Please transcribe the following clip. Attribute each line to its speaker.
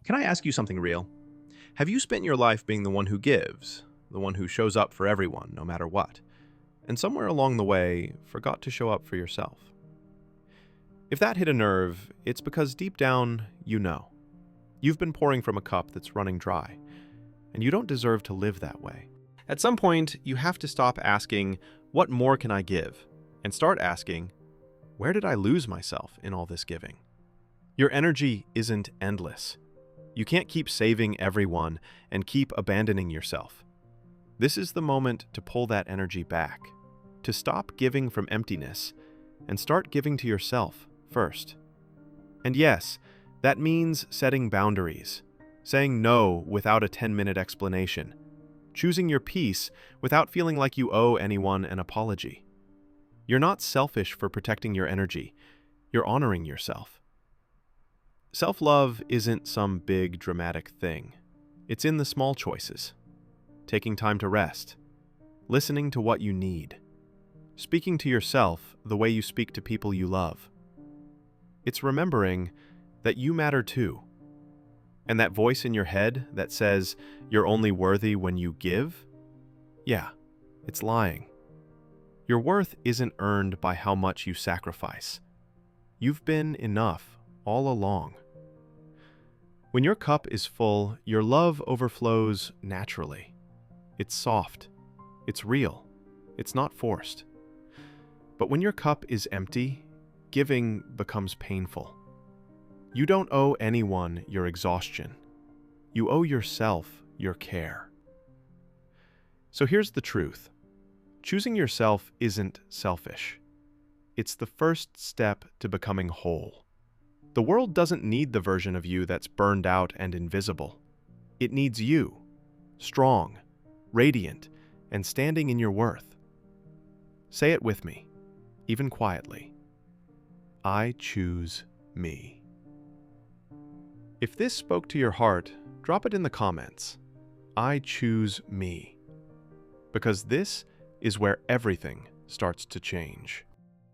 Speaker 1: Can I ask you something real? Have you spent your life being the one who gives, the one who shows up for everyone, no matter what, and somewhere along the way forgot to show up for yourself? If that hit a nerve, it's because deep down, you know. You've been pouring from a cup that's running dry, and you don't deserve to live that way. At some point, you have to stop asking, "What more can I give?" and start asking, "Where did I lose myself in all this giving?" Your energy isn't endless. You can't keep saving everyone and keep abandoning yourself. This is the moment to pull that energy back, to stop giving from emptiness and start giving to yourself first. And yes, that means setting boundaries, saying no without a 10-minute explanation, choosing your peace without feeling like you owe anyone an apology. You're not selfish for protecting your energy. You're honoring yourself. Self-love isn't some big, dramatic thing. It's in the small choices. Taking time to rest. Listening to what you need. Speaking to yourself the way you speak to people you love. It's remembering that you matter too. And that voice in your head that says you're only worthy when you give? Yeah, it's lying. Your worth isn't earned by how much you sacrifice. You've been enough all along. When your cup is full, your love overflows naturally. It's soft. It's real. It's not forced. But when your cup is empty, giving becomes painful. You don't owe anyone your exhaustion. You owe yourself your care. So here's the truth. Choosing yourself isn't selfish. It's the first step to becoming whole. The world doesn't need the version of you that's burned out and invisible. It needs you, strong, radiant, and standing in your worth. Say it with me, even quietly. I choose me. If this spoke to your heart, drop it in the comments. I choose me. Because this is where everything starts to change.